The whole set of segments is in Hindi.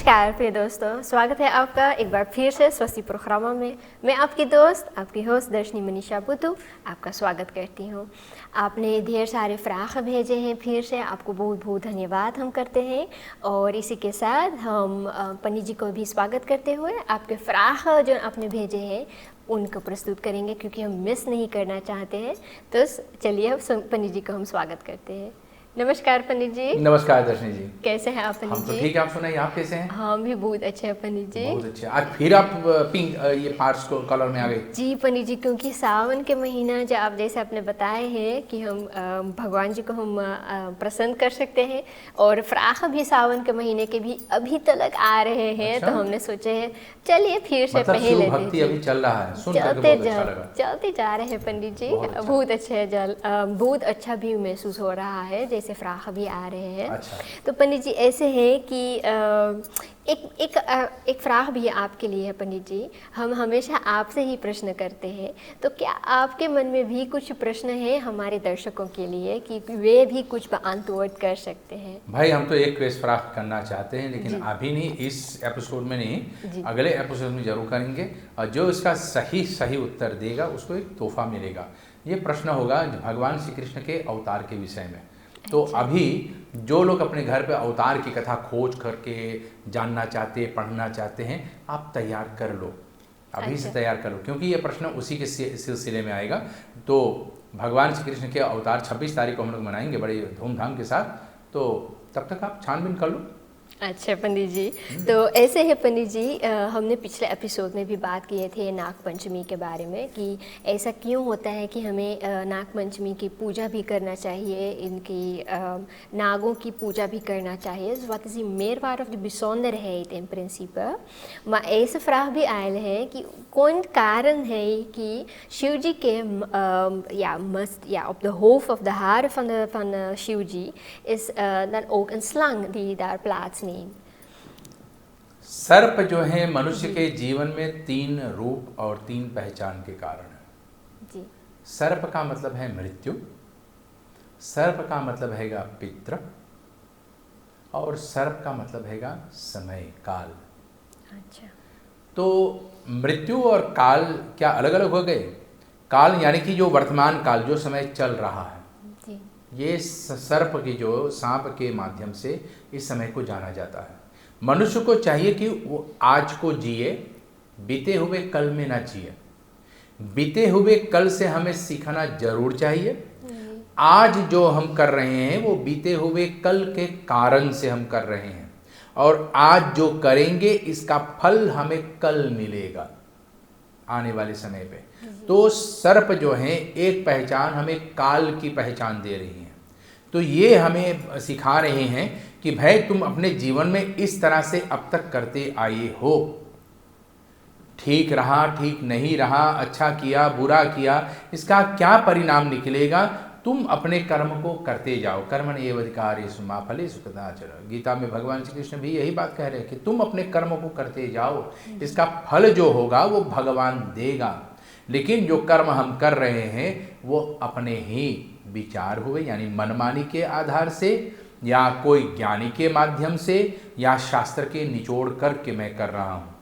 नमस्कार प्रिय दोस्तों, स्वागत है आपका एक बार फिर से स्वस्ति प्रोग्राम में। मैं आपकी दोस्त, आपकी होस्ट दर्शनी मनीषा बुद्धू आपका स्वागत करती हूँ। आपने ढेर सारे फ्राख भेजे हैं, फिर से आपको बहुत बहुत धन्यवाद हम करते हैं। और इसी के साथ हम पन्नी जी को भी स्वागत करते हुए आपके फ्राख जो आपने भेजे हैं उनको प्रस्तुत करेंगे, क्योंकि हम मिस नहीं करना चाहते हैं। तो चलिए अब पन्नी जी का हम स्वागत करते हैं। नमस्कार पंडित जी। नमस्कार दर्शनी जी। कैसे हैं आप पंडित जी? हम तो ठीक है, आप सुनाइए, आप कैसे हैं? हम भी बहुत अच्छे हैं पंडित जी। बहुत अच्छे। आज फिर आप पिंक ये पार्ट्स को कलर में आ गए। जी पंडित जी, क्योंकि सावन के महीना जो आप जैसे आपने बताए हैं कि हम भगवान जी को हम प्रसन्न कर सकते हैं, और फ्राख भी सावन के महीने के भी अभी तक आ रहे हैं। अच्छा? तो हमने सोचे हैं चलिए फिर से मतलब पहले भक्ति अभी चल रहा है, सुन करके बहुत अच्छा लगा। चलते जा रहे हैं पंडित जी, बहुत अच्छे बहुत अच्छा भी महसूस हो रहा है, जैसे फ्राख भी आ रहे हैं। अच्छा। तो पंडित जी ऐसे है कि एक फ्राख भी आपके लिए है पंडित जी। हम हमेशा आपसे ही प्रश्न करते हैं, तो क्या आपके मन में भी कुछ प्रश्न है हमारे दर्शकों के लिए कि वे भी कुछ अंतर्गत कर सकते हैं? भाई हम तो एक क्वेश्चन फ्राख करना चाहते हैं, लेकिन अभी नहीं, इस एपिसोड में नहीं, अगले एपिसोड में जरूर करेंगे। और जो इसका सही उत्तर देगा उसको एक तोहफा मिलेगा। ये प्रश्न होगा भगवान श्री कृष्ण के अवतार के विषय में। तो अभी जो लोग अपने घर पे अवतार की कथा खोज करके जानना चाहते, पढ़ना चाहते हैं, आप तैयार कर लो, अभी से तैयार कर लो, क्योंकि ये प्रश्न उसी के सिलसिले में आएगा। तो भगवान श्री कृष्ण के अवतार 26 तारीख को हम लोग मनाएंगे बड़े धूमधाम के साथ, तो तब तक आप छानबीन कर लो। अच्छा पंडित जी, तो ऐसे है पंडित जी, हमने पिछले एपिसोड में भी बात किए थे नाग पंचमी के बारे में कि ऐसा क्यों होता है कि हमें नाग पंचमी की पूजा भी करना चाहिए, इनकी नागों की पूजा भी करना चाहिए। Wat is die meerwaarde of de bijzonderheid in principe? Maar ऐसे vraag भी आयल है कि कौन कारण है कि शिव जी के op de hoofd of de haren van Shiv ji is dan ook een slang die daar plaatsneemt। सर्प जो है मनुष्य के जीवन में 3 रूप और 3 पहचान के कारण है जी। सर्प का मतलब है मृत्यु, सर्प का मतलब हैगा पितृ, और सर्प का मतलब हैगा समय काल। अच्छा। तो मृत्यु और काल क्या अलग अलग हो गए? काल यानी कि जो वर्तमान काल, जो समय चल रहा है जी। ये सर्प की जो सांप के माध्यम से इस समय को जाना जाता है। मनुष्य को चाहिए कि वो आज को जिए, बीते हुए कल में ना जिए। बीते हुए कल से हमें सीखना जरूर चाहिए। आज जो हम कर रहे हैं वो बीते हुए कल के कारण से हम कर रहे हैं, और आज जो करेंगे इसका फल हमें कल मिलेगा आने वाले समय पे। तो सर्प जो है एक पहचान हमें काल की पहचान दे रही है। तो ये हमें सिखा रहे हैं कि भाई तुम अपने जीवन में इस तरह से अब तक करते आए हो, ठीक रहा, ठीक नहीं रहा, अच्छा किया, बुरा किया, इसका क्या परिणाम निकलेगा, तुम अपने कर्म को करते जाओ। कर्मण्येव अधिकारेषु मा फलेषु कदाचन। गीता में भगवान श्री कृष्ण भी यही बात कह रहे हैं कि तुम अपने कर्म को करते जाओ, इसका फल जो होगा वो भगवान देगा। लेकिन जो कर्म हम कर रहे हैं वो अपने ही विचार हुए, यानी मनमानी के आधार से, या कोई ज्ञानी के माध्यम से, या शास्त्र के निचोड़ करके मैं कर रहा हूँ।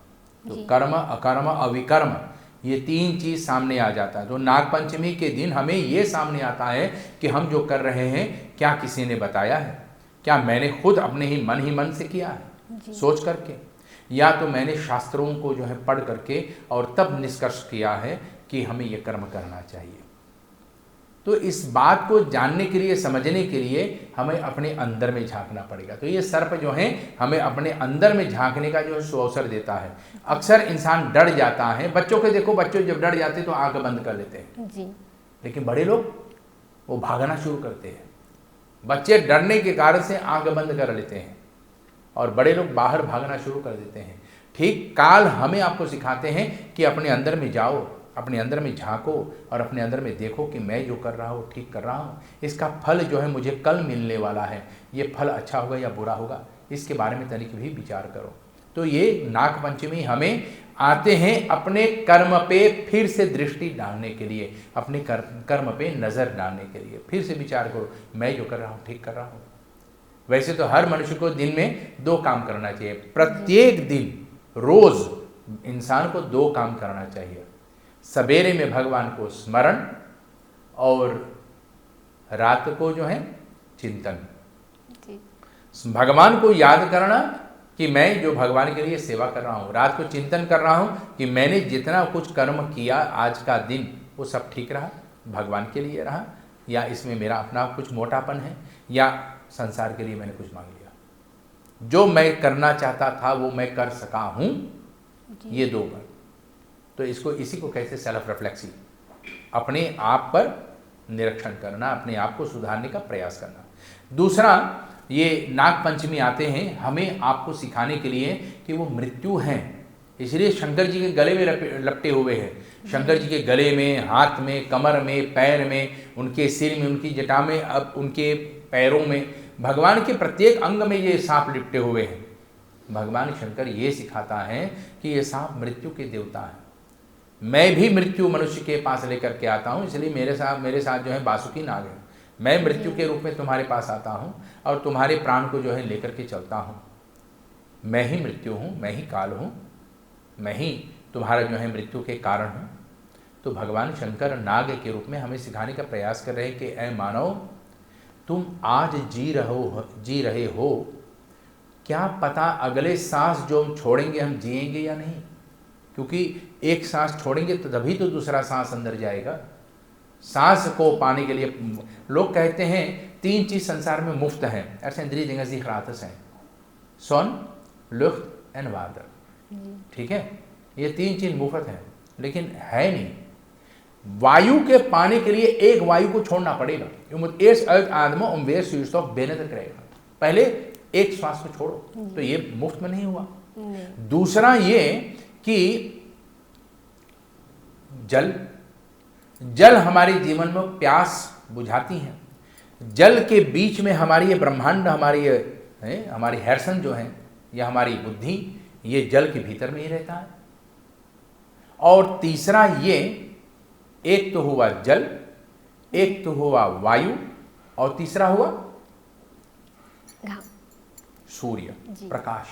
तो कर्म, अकर्म, अविकर्म, ये 3 चीज सामने आ जाता है। तो नाग पंचमी के दिन हमें ये सामने आता है कि हम जो कर रहे हैं क्या किसी ने बताया है, क्या मैंने खुद अपने ही मन से किया है सोच करके, या तो मैंने शास्त्रों को जो है पढ़ करके और तब निष्कर्ष किया है कि हमें ये कर्म करना चाहिए। तो इस बात को जानने के लिए, समझने के लिए हमें अपने अंदर में झांकना पड़ेगा। तो ये सर्प जो है हमें अपने अंदर में झांकने का जो अवसर देता है। अक्सर इंसान डर जाता है, बच्चों के देखो, बच्चों जब डर जाते हैं तो आंख बंद कर लेते हैं जी। लेकिन बड़े लोग वो भागना शुरू करते हैं। बच्चे डरने के कारण से आंख बंद कर लेते हैं और बड़े लोग बाहर भागना शुरू कर देते हैं। ठीक काल हमें आपको सिखाते हैं कि अपने अंदर में जाओ, अपने अंदर में झांको और अपने अंदर में देखो कि मैं जो कर रहा हूँ ठीक कर रहा हूँ, इसका फल जो है मुझे कल मिलने वाला है, ये फल अच्छा होगा या बुरा होगा, इसके बारे में तनिक भी विचार करो। तो ये नाग पंचमी हमें आते हैं अपने कर्म पे फिर से दृष्टि डालने के लिए, अपने कर्म पे नज़र डालने के लिए। फिर से विचार करो, मैं जो कर रहा हूँ ठीक कर रहा हूँ। वैसे तो हर मनुष्य को दिन में 2 काम करना चाहिए, प्रत्येक दिन रोज इंसान को 2 काम करना चाहिए। सवेरे में भगवान को स्मरण और रात को जो है चिंतन। भगवान को याद करना कि मैं जो भगवान के लिए सेवा कर रहा हूँ, रात को चिंतन कर रहा हूँ कि मैंने जितना कुछ कर्म किया आज का दिन वो सब ठीक रहा, भगवान के लिए रहा, या इसमें मेरा अपना कुछ मोटापन है, या संसार के लिए मैंने कुछ मांग लिया। जो मैं करना चाहता था वो मैं कर सका हूँ, ये 2 बार। तो इसी को कहते सेल्फ रिफ्लेक्सी, अपने आप पर निरीक्षण करना, अपने आप को सुधारने का प्रयास करना। दूसरा, ये नाग पंचमी आते हैं हमें आपको सिखाने के लिए कि वो मृत्यु हैं, इसलिए शंकर जी के गले में लपटे हुए हैं। शंकर जी के गले में, हाथ में, कमर में, पैर में, उनके सिर में, उनकी जटा में, अब उनके पैरों में, भगवान के प्रत्येक अंग में ये सांप लिपटे हुए हैं। भगवान शंकर ये सिखाता है कि ये सांप मृत्यु के देवता हैं। मैं भी मृत्यु मनुष्य के पास लेकर के आता हूँ, इसलिए मेरे साथ जो है बासुकी नाग है। मैं मृत्यु के रूप में तुम्हारे पास आता हूँ और तुम्हारे प्राण को जो है लेकर के चलता हूँ। मैं ही मृत्यु हूँ, मैं ही काल हूँ, मैं ही तुम्हारा जो है मृत्यु के कारण हूँ। तो भगवान शंकर नाग के रूप में हमें सिखाने का प्रयास कर रहे हैं कि ऐ मानव, तुम आज जी रहे हो, क्या पता अगले सांस जो हम छोड़ेंगे हम जिएंगे या नहीं, क्योंकि एक सांस छोड़ेंगे तो तभी तो दूसरा सांस अंदर जाएगा। सांस को पाने के लिए लोग कहते हैं 3 चीज संसार में मुफ्त हैं, ऐसे इंद्रिय dingen sich gratis हैं, सोन, लुफ्ट एंड वाटर। ठीक है, ये 3 चीज मुफ्त हैं, लेकिन है नहीं। वायु के पाने के लिए एक वायु को छोड़ना पड़ेगा। पहले एक श्वास को छोड़ो, तो ये मुफ्त में नहीं हुआ। दूसरा ये कि जल हमारे जीवन में प्यास बुझाती है। जल के बीच में हमारी ये ब्रह्मांड, हमारी हैरसन जो है, या हमारी बुद्धि, ये जल के भीतर में ही रहता है। और तीसरा ये, एक तो हुआ जल, एक तो हुआ वायु, और तीसरा हुआ सूर्य, प्रकाश।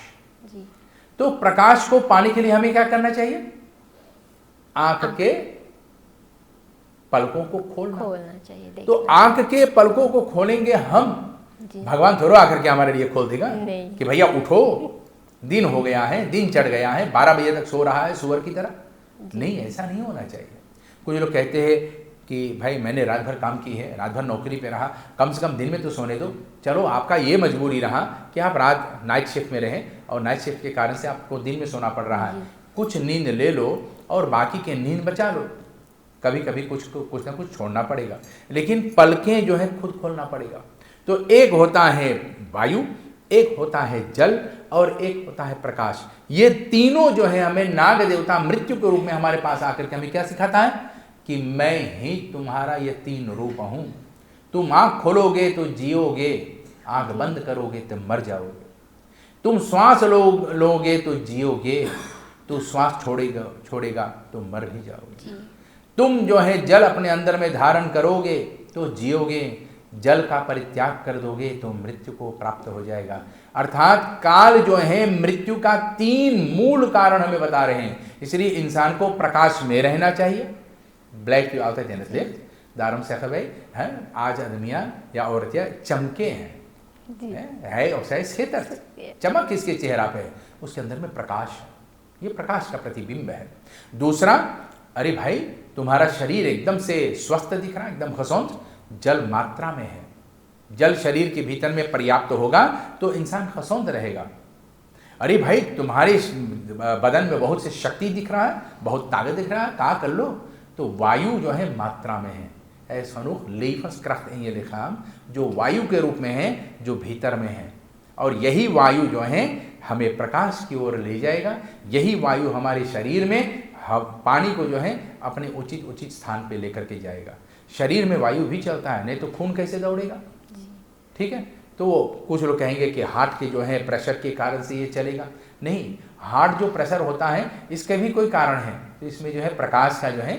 तो प्रकाश को पाने के लिए हमें क्या करना चाहिए? आंख के पलकों को खोलना चाहिए। तो आंख के पलकों को खोलेंगे हम, भगवान थोड़ा आकर के हमारे लिए खोल देगा कि भैया उठो, दिन हो गया है, दिन चढ़ गया है, 12 बजे तक सो रहा है सुअर की तरह। नहीं, ऐसा नहीं होना चाहिए। कुछ लोग कहते हैं कि भाई मैंने रात भर काम की है, रात भर नौकरी पे रहा, कम से कम दिन में तो सोने दो। चलो, आपका ये मजबूरी रहा कि आप रात नाइट शिफ्ट में रहें और नाइट शिफ्ट के कारण से आपको दिन में सोना पड़ रहा है। कुछ नींद ले लो और बाकी के नींद बचा लो। कभी कभी कुछ ना कुछ छोड़ना पड़ेगा, लेकिन पलकें जो है खुद खोलना पड़ेगा। तो एक होता है वायु, एक होता है जल, और एक होता है प्रकाश। ये तीनों जो है हमें नाग देवता मृत्यु के रूप में हमारे पास आकर के हमें क्या सिखाता है कि मैं ही तुम्हारा ये 3 रूप हूं। तुम आंख खोलोगे तो जियोगे, आंख बंद करोगे तो मर जाओगे। तुम श्वास लोगे तो जियोगे, तो श्वास छोड़ेगा तो मर भी जाओगे। तुम जो है जल अपने अंदर में धारण करोगे तो जियोगे, जल का परित्याग कर दोगे तो मृत्यु को प्राप्त हो जाएगा। अर्थात काल जो है मृत्यु का 3 मूल कारण हमें बता रहे हैं। इसलिए इंसान को प्रकाश में रहना चाहिए। ब्लैक जो आता है दारम से भाई है, आज आदमियां या औरतियां चमके है और सेतर चमक किसके चेहरा पे है? उसके अंदर में प्रकाश है, ये प्रकाश का प्रतिबिंब है। दूसरा, अरे भाई तुम्हारा शरीर एकदम से स्वस्थ दिख रहा है, एकदम खसौंत, जल मात्रा में है। जल शरीर के भीतर में पर्याप्त होगा तो इंसान खसौंत रहेगा। अरे भाई तुम्हारे बदन में बहुत से शक्ति दिख रहा है, बहुत ताकत दिख रहा है, कहा कर लो, तो वायु जो है मात्रा में है। ये लिखा जो वायु के रूप में है, जो भीतर में है, और यही वायु जो है हमें प्रकाश की ओर ले जाएगा। यही वायु हमारे शरीर में पानी को जो है अपने उचित स्थान पे लेकर के जाएगा। शरीर में वायु भी चलता है, नहीं तो खून कैसे दौड़ेगा? ठीक है, तो कुछ लोग कहेंगे कि हार्ट के जो है प्रेशर के कारण से ये चलेगा। नहीं, हार्ट जो प्रेशर होता है इसके भी कोई कारण है, तो इसमें जो है प्रकाश का जो है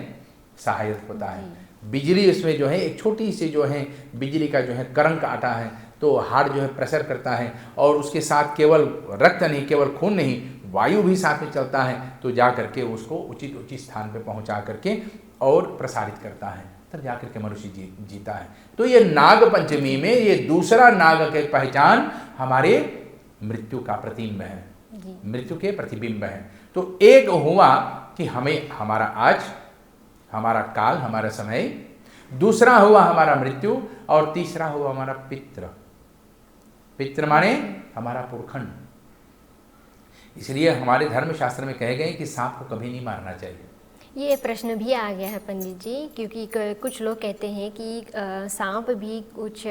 सहायक होता है। बिजली इसमें जो है एक छोटी सी जो है बिजली का जो है करंट आता है, तो हार्ट जो है प्रेशर करता है, और उसके साथ केवल रक्त नहीं, केवल खून नहीं, वायु भी साथ में चलता है, तो जा करके उसको उचित स्थान पे पहुंचा करके और प्रसारित करता है, तब जा करके मनुष्य जीता है। तो ये नाग पंचमी में ये दूसरा नाग के पहचान हमारे मृत्यु का प्रतिबिंब है, मृत्यु के प्रतिबिंब है। तो एक हुआ कि हमें हमारा आज, हमारा काल, हमारा समय, दूसरा हुआ हमारा मृत्यु, और तीसरा हुआ हमारा पितृ। पितृ माने हमारा पुरखंड। इसलिए हमारे धर्म शास्त्र में कहे गए कि सांप को कभी नहीं मारना चाहिए। ये प्रश्न भी आ गया है पंडित जी, क्योंकि कुछ लोग कहते हैं कि सांप भी कुछ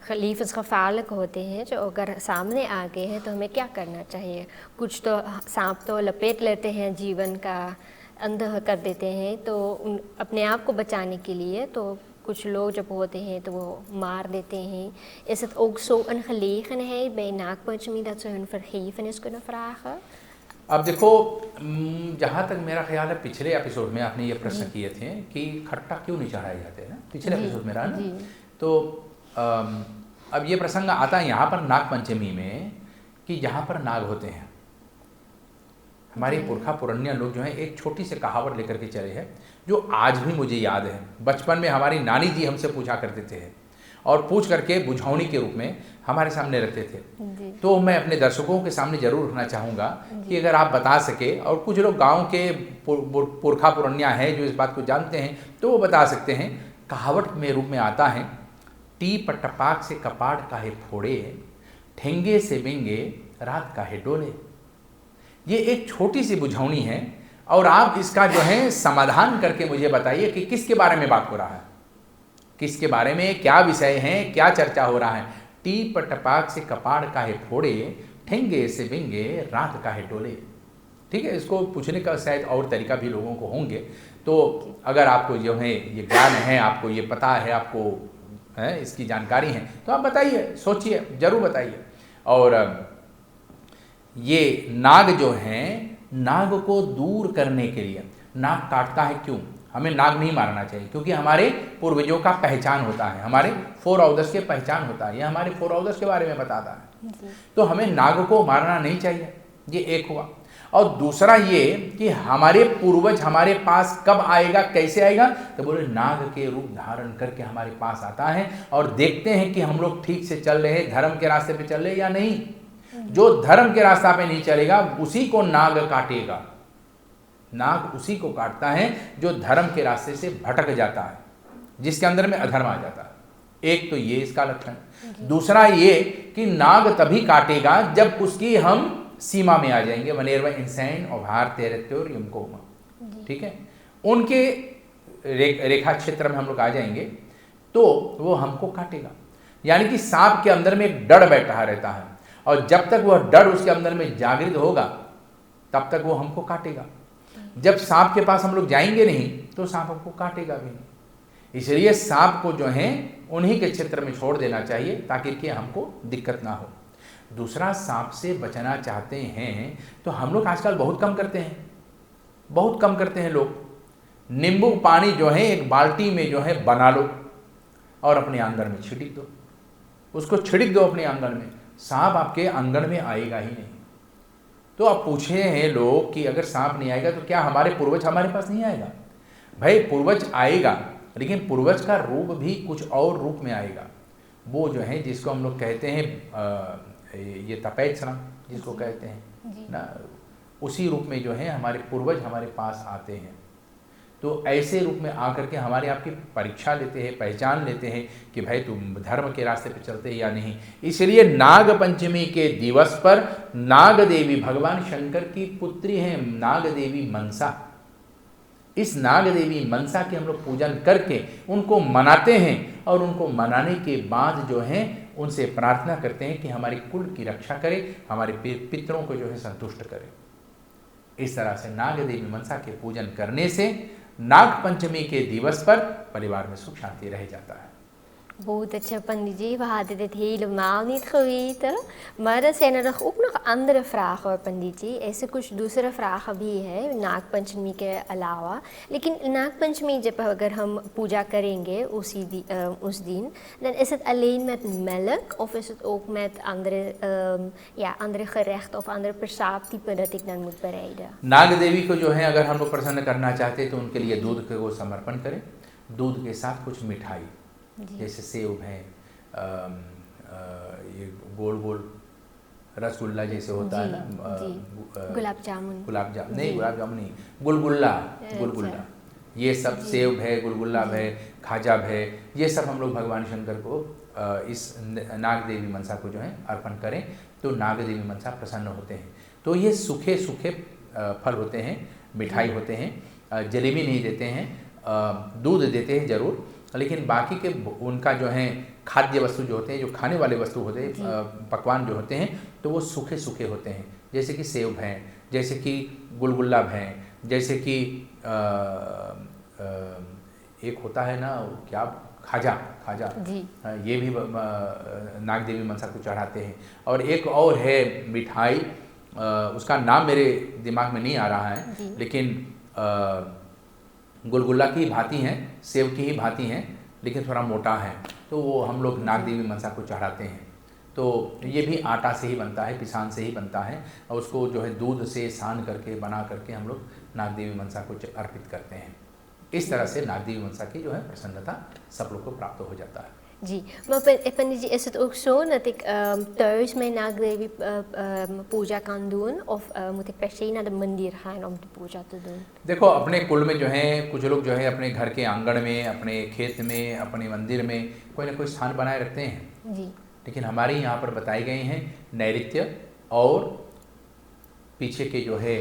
खलीफ ख़फालक होते हैं जो अगर सामने आ गए हैं तो हमें क्या करना चाहिए। कुछ तो सांप तो लपेट लेते हैं, जीवन का अंधा कर देते हैं, तो अपने आप को बचाने के लिए, तो कुछ लोग जब होते हैं तो वो मार देते हैं। Is het ook zo een gelegenheid bij naakpanchami dat ze hun vergiffenis kunnen vragen? अब देखो, जहाँ तक मेरा ख्याल है पिछले एपिसोड में आपने ये प्रश्न किए थे कि खट्टा क्यों नहीं चढ़ाए जाते हैं ना, पिछले एपिसोड में रहा ना। तो अब ये प्रसंग आता है यहाँ पर नाग पंचमी में कि जहाँ पर नाग होते हैं, हमारे पुरखा पुरनिया लोग जो हैं एक छोटी सी कहावत लेकर के चले हैं जो आज भी मुझे याद है। बचपन में हमारी नानी जी हमसे पूछा करते थे और पूछ करके बुझावनी के रूप में हमारे सामने रखते थे। तो मैं अपने दर्शकों के सामने जरूर रखना चाहूँगा कि अगर आप बता सके, और कुछ लोग गांव के पुरखा पुरनिया हैं जो इस बात को जानते हैं तो वो बता सकते हैं। कहावत में रूप में आता है, टीप टपाक से कपाड़ काहे फोड़े, ठेंगे से बिंगे रात काहे डोले। ये एक छोटी सी बुझावनी है, और आप इसका जो है समाधान करके मुझे बताइए कि किसके बारे में बात हो रहा है, किसके बारे में, क्या विषय है, क्या चर्चा हो रहा है। टीप टपाक से कपाड़ काहे फोड़े, ठेंगे से बिंगे रात काहे डोले। ठीक है, इसको पूछने का शायद और तरीका भी लोगों को होंगे। तो अगर आपको जो है ये ज्ञान है, आपको ये पता है, आपको है इसकी जानकारी है, तो आप बताइए, सोचिए, जरूर बताइए। और ये नाग जो हैं, नाग को दूर करने के लिए, नाग काटता है क्यों? हमें नाग नहीं मारना चाहिए क्योंकि हमारे पूर्वजों का पहचान होता है, हमारे फोर ऑर्डर्स के पहचान होता है, ये हमारे फोर ऑर्डर्स के बारे में बताता है। तो हमें नाग को मारना नहीं चाहिए, ये एक हुआ। और दूसरा ये कि हमारे पूर्वज हमारे पास कब आएगा, कैसे आएगा, तो बोले नाग के रूप धारण करके हमारे पास आता है और देखते हैं कि हम लोग ठीक से चल रहे हैं, धर्म के रास्ते पे चल रहे या नहीं। जो धर्म के रास्ता पे नहीं चलेगा उसी को नाग काटेगा। नाग उसी को काटता है जो धर्म के रास्ते से भटक जाता है, जिसके अंदर में अधर्म आ जाता है। एक तो ये इसका लक्षण। दूसरा ये कि नाग तभी काटेगा जब उसकी हम सीमा में आ जाएंगे, वनेरवा इंसान और भार टेरिटोरियम को, ठीक है, उनके रेखा क्षेत्र में हम लोग आ जाएंगे तो वो हमको काटेगा। यानी कि सांप के अंदर में एक डर बैठा रहता है, और जब तक वह डर उसके अंदर में जागृत होगा तब तक वो हमको काटेगा। जब सांप के पास हम लोग जाएंगे नहीं तो सांप हमको काटेगा भी नहीं। इसलिए सांप को जो है उन्हीं के क्षेत्र में छोड़ देना चाहिए ताकि कि हमको दिक्कत ना हो। दूसरा, सांप से बचना चाहते हैं तो हम लोग आजकल बहुत कम करते हैं, बहुत कम करते हैं लोग। नींबू पानी जो है एक बाल्टी में जो है बना लो और अपने आंगन में छिड़क दो, उसको छिड़क दो अपने आंगन में, सांप आपके आंगन में आएगा ही नहीं। तो अब पूछे हैं लोग कि अगर सांप नहीं आएगा तो क्या हमारे पूर्वज हमारे पास नहीं आएगा? भाई पूर्वज आएगा, लेकिन पूर्वज का रूप भी कुछ और रूप में आएगा। वो जो है जिसको हम लोग कहते हैं ये तपेच्छना जिसको कहते हैं ना, उसी रूप में जो है हमारे पूर्वज हमारे पास आते हैं। तो ऐसे रूप में आकर के हमारे आपकी परीक्षा लेते हैं, पहचान लेते हैं कि भाई तुम धर्म के रास्ते पे चलते हैं या नहीं। इसलिए नाग पंचमी के दिवस पर नाग देवी भगवान शंकर की पुत्री हैं, नाग देवी मनसा। इस नाग देवी मनसा के हम लोग पूजन करके उनको मनाते हैं, और उनको मनाने के बाद जो है उनसे प्रार्थना करते हैं कि हमारे कुल की रक्षा करे, हमारे पितरों को जो है संतुष्ट करे। इस तरह से नाग देवी मनसा के पूजन करने से नाग पंचमी के दिवस पर परिवार में सुख शांति रह जाता है। बहुत अच्छा पंडित जी, we hadden dit helemaal niet geweten. Maar er zijn er ook nog andere vragen होर पंडित जी, ऐसे कुछ दूसरे vragen भी है नाग पंचमी के अलावा. लेकिन नाग पंचमी जब अगर हम पूजा करेंगे उस दिन, dan is het alleen met melk of is het ook met andere gerechten of andere Prasad dat ik dan moet bereiden? नाग देवी को जो है अगर हम लोग प्रसन्न करना चाहते हैं तो उनके लिए दूध को समर्पण करें, दूध के साथ कुछ मिठाई जैसे सेव है, ये गोल गोल रसगुल्ला जैसे होता है ना, गुलाब जामुन नहीं, गुलगुल्ला, ये सब सेव है, गुलगुल्ला है, खाजा है, ये सब हम लोग भगवान शंकर को इस नाग देवी मनसा को जो है अर्पण करें तो नाग देवी मनसा प्रसन्न होते हैं. तो ये सूखे सूखे फल होते हैं, मिठाई होते हैं, जलेबी नहीं देते हैं, दूध देते हैं ज़रूर, लेकिन बाकी के उनका जो है खाद्य वस्तु जो होते हैं, जो खाने वाले वस्तु होते हैं, पकवान जो होते हैं, तो वो सूखे सूखे होते हैं, जैसे कि सेव हैं, जैसे कि गुलगुल्ला हैं, जैसे कि एक होता है ना क्या, खाजा, ये भी नाग देवी मनसा को चढ़ाते हैं. और एक और है मिठाई, उसका नाम मेरे दिमाग में नहीं आ रहा है, लेकिन गुलगुल्ला की भांति हैं, सेव की ही भांति हैं, लेकिन थोड़ा मोटा है, तो वो हम लोग नाग देवी मनसा को चढ़ाते हैं. तो ये भी आटा से ही बनता है, पिसान से ही बनता है, और उसको जो है दूध से सान करके बना करके हम लोग नाग देवी मनसा को अर्पित करते हैं. इस तरह से नाग देवी मनसा की जो है प्रसन्नता सब लोग को प्राप्त हो जाता है. जी, maar Pandit ji, is het ook zo dat ik thuis mijn naagdevi Puja kan doen of moet ik per se naar de मंदिर gaan om de पूजा te doen? देखो, अपने कुल में जो है कुछ लोग जो है अपने घर के आंगन में, अपने खेत में, अपने मंदिर में कोई ना कोई स्थान बनाए रखते हैं जी. लेकिन हमारे यहाँ पर बताए गए हैं नैऋत्य और पीछे के जो है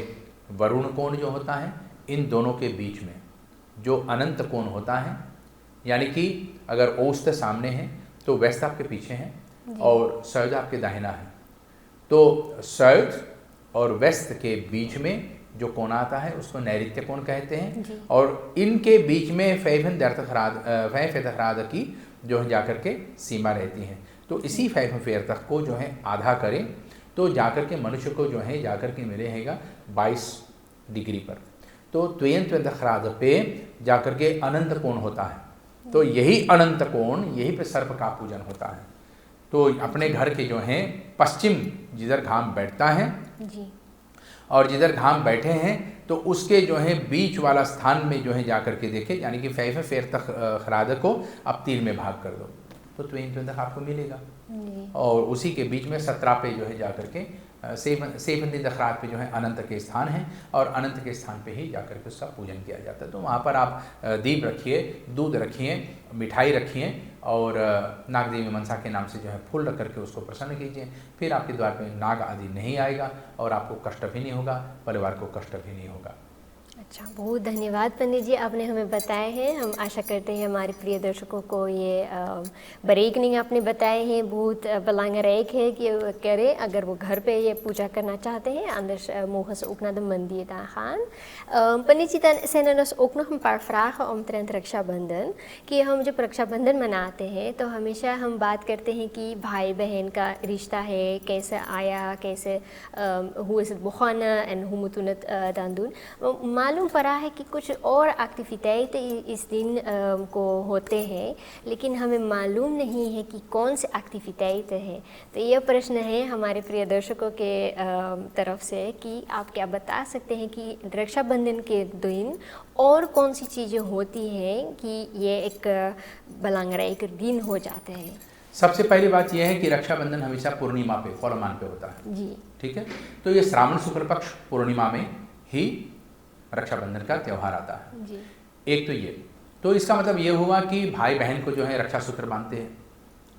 वरुण कोण जो होता है, इन दोनों के बीच में जो अनंत कोण होता है, यानी कि अगर औस्त सामने है तो वेस्ट आपके पीछे है और सौद आपके दाहिना है, तो सौद और वेस्ट के बीच में जो कोण आता है उसको नैऋत्य कोण कहते हैं. और इनके बीच में फैफेतखराद की जो है जाकर के सीमा रहती है. तो इसी फैफेतख को जो है आधा करें तो जाकर के मनुष्य को जो है जाकर के मिलेगा 22 डिग्री पर. तो त्वयंतखराद पे जाकर के अनंत कोण होता है. तो यही अनंत कोण, यही पे सर्प का पूजन होता है. तो अपने घर के जो हैं पश्चिम जिधर घाम बैठता है जी, और जिधर घाम बैठे हैं तो उसके जो है बीच वाला स्थान में जो है जाकर के देखें, यानी कि फैफेतखराद को आप 3 में भाग कर दो तो त्वयंतख आपको मिलेगा. और उसी के बीच में 17 पे जो है जाकर के सेफंदिदखरात पे जो है अनंत के स्थान है और अनंत के स्थान पे ही जाकर के उसका पूजन किया जाता है. तो वहाँ पर आप दीप रखिए, दूध रखिए, मिठाई रखिए और नाग देवी मनसा के नाम से जो है फूल रख करके उसको प्रसन्न कीजिए. फिर आपके द्वार पे नाग आदि नहीं आएगा और आपको कष्ट भी नहीं होगा, परिवार को कष्ट भी नहीं होगा. अच्छा, बहुत धन्यवाद पंडित जी, आपने हमें बताए हैं. हम आशा करते हैं हमारे प्रिय दर्शकों को ये बरेकनिंग आपने बताए हैं बहुत belangrijk है कि करें अगर वो घर पे ये पूजा करना चाहते हैं. Anders mogen ze ook naar de मंदिर dan gaan. पंडित जी, dan zijn er dus ook nog een paar vragen omtrent Rakshabandhan कि हम जब रक्षाबंधन मनाते हैं तो हमेशा हम बात करते हैं कि भाई बहन का रिश्ता है, कैसे आया, कैसे hoe is het begonnen en hoe moeten we het dan doen. मालूम पड़ा है कि कुछ और एक्टिविटीज़ इस दिन को होते हैं, लेकिन हमें मालूम नहीं है कि कौन से एक्टिविटीज़ है. तो यह प्रश्न है हमारे प्रिय दर्शकों के तरफ से कि आप क्या बता सकते हैं कि रक्षाबंधन के दिन और कौन सी चीज़ें होती हैं कि ये एक belangrijk दिन हो जाते हैं. सबसे पहली बात यह है कि रक्षाबंधन हमेशा पूर्णिमा पे, फौलमान पे होता है जी. ठीक है. तो ये श्रावण शुक्ल पक्ष पूर्णिमा में ही रक्षाबंधन का त्यौहार आता है जी. एक तो ये, तो इसका मतलब ये हुआ कि भाई बहन को जो है रक्षा सूत्र बांधते हैं.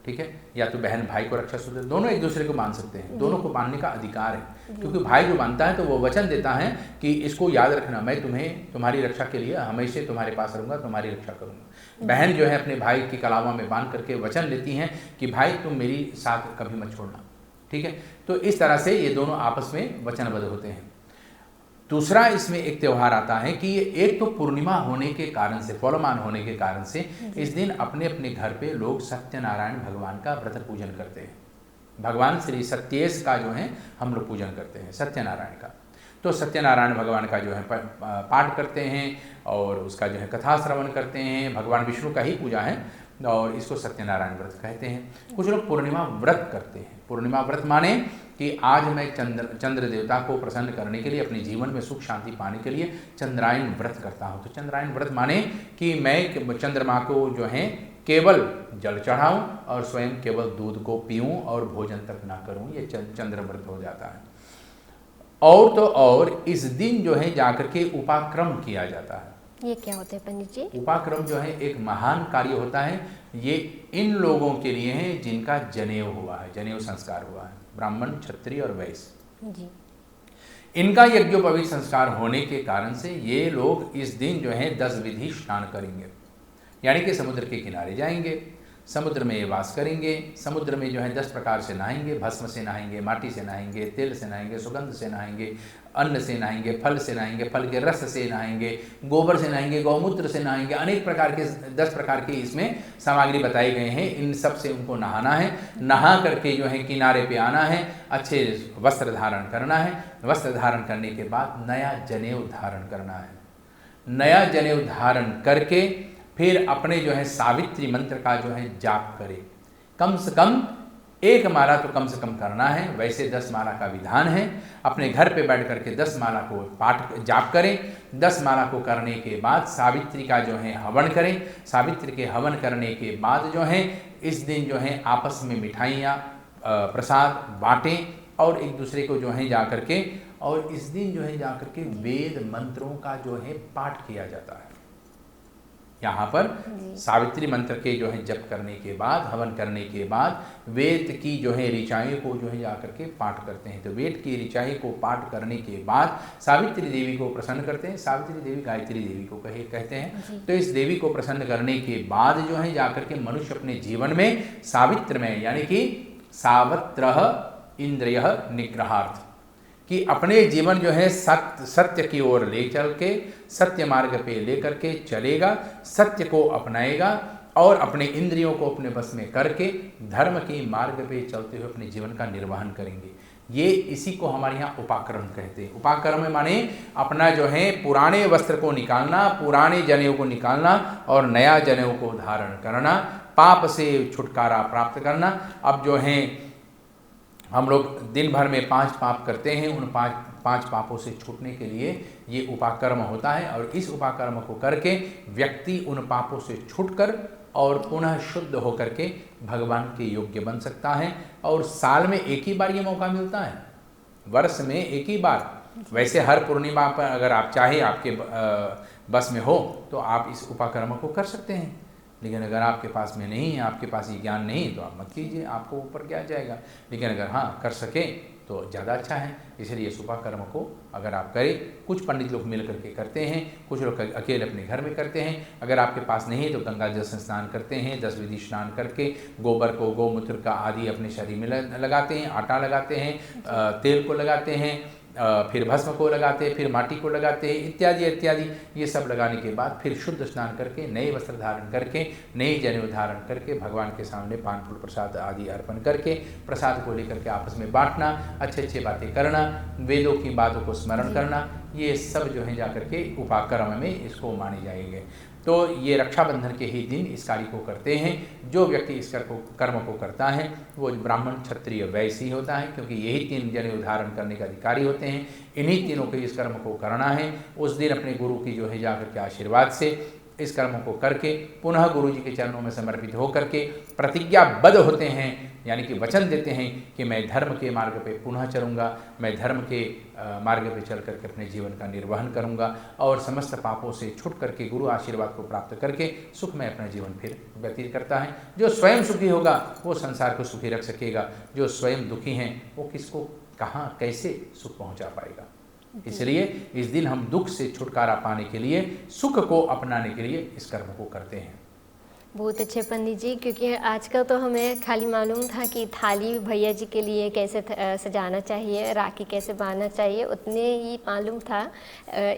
ठीक है, या तो बहन भाई को रक्षा सूत्र, दोनों एक दूसरे को बांध सकते हैं, दोनों को बांधने का अधिकार है. क्योंकि भाई जो बांधता है तो वो वचन देता है कि इसको याद रखना, मैं तुम्हें तुम्हारी रक्षा के लिए हमेशा तुम्हारे पास रहूँगा, तुम्हारी रक्षा करूँगा. बहन जो है अपने भाई की कलावा में बांध करके वचन लेती हैं कि भाई तुम मेरी साथ कभी मत छोड़ना. ठीक है, तो इस तरह से ये दोनों आपस में वचनबद्ध होते हैं. दूसरा इसमें एक त्यौहार आता है कि ये एक तो पूर्णिमा होने के कारण से, पौर्णमान होने के कारण से इस दिन अपने अपने घर पे लोग सत्यनारायण भगवान का व्रत पूजन करते हैं। भगवान श्री सत्येश का जो है हम लोग पूजन करते हैं, सत्यनारायण का। तो सत्यनारायण भगवान का जो है पाठ करते हैं और उसका जो है कथा श्रवण करते हैं। भगवान विष्णु का ही पूजा है और इसको सत्यनारायण व्रत कहते हैं। कुछ लोग पूर्णिमा व्रत करते हैं। पूर्णिमा व्रत माने कि आज मैं चंद्र देवता को प्रसन्न करने के लिए, अपने जीवन में सुख शांति पाने के लिए चंद्रायन व्रत करता हूँ। तो चंद्रायन व्रत माने कि मैं चंद्रमा को जो है केवल जल चढ़ाऊँ और स्वयं केवल दूध को पीऊँ और भोजन तक ना करूँ, ये चंद्र व्रत हो जाता है। और तो और इस दिन जो है जाकर के उपाक्रम किया जाता है। ये क्या होता है पंडित जी? उपाक्रम जो है एक महान कार्य होता है। ये इन लोगों के लिए है जिनका जनेऊ हुआ है, जनेऊ संस्कार हुआ है, ब्राह्मण, क्षत्रिय और वैश्य जी। इनका यज्ञोपवीत संस्कार होने के कारण से ये लोग इस दिन जो है 10 विधि स्नान करेंगे, यानी कि समुद्र के किनारे जाएंगे, समुद्र में ये वास करेंगे। समुद्र में जो है 10 प्रकार से नहाएंगे, भस्म से नहाएंगे, माटी से नहाएंगे, तेल से नहाएंगे, सुगंध से नहाएंगे, अन्न से नहाएंगे, फल से नहाएंगे, फल के रस से नहाएंगे, गोबर से नहाएंगे, गौमूत्र से नहाएंगे। अनेक प्रकार के 10 प्रकार की इसमें सामग्री बताई गए हैं। इन सब से उनको नहाना है। नहा करके जो है किनारे पे आना है, अच्छे वस्त्र धारण करना है। वस्त्र धारण करने के बाद नया जनेऊ धारण करना है। नया जनेऊ धारण करके फिर अपने जो है सावित्री मंत्र का जो है जाप करें। कम से कम 1 माला तो कम से कम करना है। वैसे 10 माला का विधान है। अपने घर पे बैठ करके 10 माला को पाठ जाप करें। 10 माला को करने के बाद सावित्री का जो है हवन करें। सावित्री के हवन करने के बाद जो है इस दिन जो है आपस में मिठाइयाँ प्रसाद बांटें और एक दूसरे को जो है जा करके, और इस दिन जो है जा करके वेद मंत्रों का जो है पाठ किया जाता है। यहाँ पर सावित्री मंत्र के जो है जप करने के बाद, हवन करने के बाद वेद की जो है ऋचाएँ को जो है जाकर के पाठ करते हैं। तो वेद की ऋचाएँ को पाठ करने के बाद सावित्री देवी को प्रसन्न करते हैं। सावित्री देवी गायत्री देवी को कहते हैं। तो इस देवी को प्रसन्न करने के बाद जो है जाकर के मनुष्य अपने जीवन में सावित्रमय, यानी कि सावत्रः इंद्रियः निग्रहार्थ, कि अपने जीवन जो है सत्य की ओर ले चल के, सत्य मार्ग पे लेकर के चलेगा, सत्य को अपनाएगा और अपने इंद्रियों को अपने बस में करके धर्म की मार्ग पे चलते हुए अपने जीवन का निर्वहन करेंगे। ये इसी को हमारे यहाँ उपाकर्म कहते हैं। उपाकर्म माने अपना जो है पुराने वस्त्र को निकालना, पुराने जनेऊ को निकालना और नया जनेऊ को धारण करना, पाप से छुटकारा प्राप्त करना। अब जो है हम लोग दिन भर में 5 पाप करते हैं। उन 5 पापों से छूटने के लिए ये उपाकर्म होता है और इस उपाकर्म को करके व्यक्ति उन पापों से छूटकर और पुनः शुद्ध होकर के भगवान के योग्य बन सकता है। और साल में एक ही बार ये मौका मिलता है, वर्ष में एक ही बार। वैसे हर पूर्णिमा पर अगर आप चाहे, आपके बस में हो, तो आप इस उपाकर्म को कर सकते हैं। लेकिन अगर आपके पास में नहीं है, आपके पास ये ज्ञान नहीं, तो आप मत कीजिए, आपको ऊपर क्या जाएगा। लेकिन अगर हाँ कर सके तो ज़्यादा अच्छा है। इसलिए इस उपाकर्म को अगर आप करें, कुछ पंडित लोग मिल करके करते हैं, कुछ लोग अकेले अपने घर में करते हैं। अगर आपके पास नहीं है तो गंगा जल से स्नान करते हैं, 10 विधि स्नान करके गोबर को, गौमूत्र का आदि अपने शरीर में लगाते हैं, आटा लगाते हैं, तेल को लगाते हैं, फिर भस्म को लगाते हैं, फिर माटी को लगाते हैं, इत्यादि इत्यादि। ये सब लगाने के बाद फिर शुद्ध स्नान करके, नए वस्त्र धारण करके, नए जनेऊ धारण करके भगवान के सामने पान फूल प्रसाद आदि अर्पण करके प्रसाद को लेकर के आपस में बांटना, अच्छे अच्छे बातें करना, वेदों की बातों को स्मरण करना, ये सब जो है जाकर के उपाकर्म में इसको माने जाएंगे। तो ये रक्षाबंधन के ही दिन इस कार्य को करते हैं। जो व्यक्ति इस कर्म को करता है वो ब्राह्मण, क्षत्रिय, वैश्य ही होता है, क्योंकि यही 3 जनेऊ धारण करने का अधिकारी होते हैं। इन्हीं तीनों को इस कर्म को करना है। उस दिन अपने गुरु की जो है जाकर के आशीर्वाद से इस कर्म को करके पुनः गुरु जी के चरणों में समर्पित होकर के प्रतिज्ञाबद्ध होते हैं, यानी कि वचन देते हैं कि मैं धर्म के मार्ग पे पुनः चलूँगा, मैं धर्म के मार्ग पे चल करके अपने जीवन का निर्वहन करूँगा और समस्त पापों से छूट करके गुरु आशीर्वाद को प्राप्त करके सुख में अपना जीवन फिर व्यतीत करता है। जो स्वयं सुखी होगा वो संसार को सुखी रख सकेगा, जो स्वयं दुखी हैं वो किसको कहाँ कैसे सुख पहुँचा पाएगा। इसलिए इस दिन हम दुख से छुटकारा पाने के लिए, सुख को अपनाने के लिए इस कर्म को करते हैं। बहुत अच्छे पंडित जी, क्योंकि आजकल तो हमें खाली मालूम था कि थाली भैया जी के लिए कैसे सजाना चाहिए, राखी कैसे बांधना चाहिए, उतने ही मालूम था।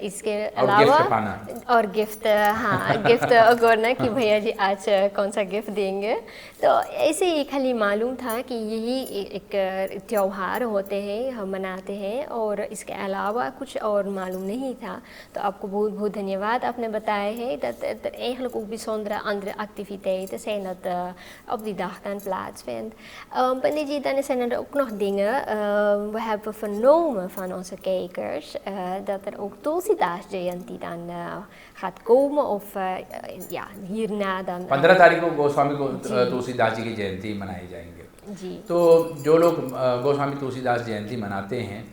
इसके और अलावा गिफ्ट पाना। और गिफ्ट, हाँ गिफ्ट अगोरना कि भैया जी आज कौन सा गिफ्ट देंगे। तो ऐसे ही खाली मालूम था कि यही एक त्यौहार होते हैं, हम मनाते हैं, और इसके अलावा कुछ और मालूम नहीं था। तो आपको बहुत बहुत धन्यवाद, आपने बताया है dat er eigenlijk ook bijzondere andere activiteiten zijn dat op die dag kan plaatsvinden. Panditji, dan zijn er ook nog dingen. We hebben vernomen van onze kijkers dat er ook Tulsidas Jayanti dan gaat komen, of ja, hierna dan. 15 तारीख को गोस्वामी को तुलसीदास जी की जयंती मनाई जाएंगे। जी। तो जो लोग गोस्वामी तुलसीदास जयंती मनाते हैं,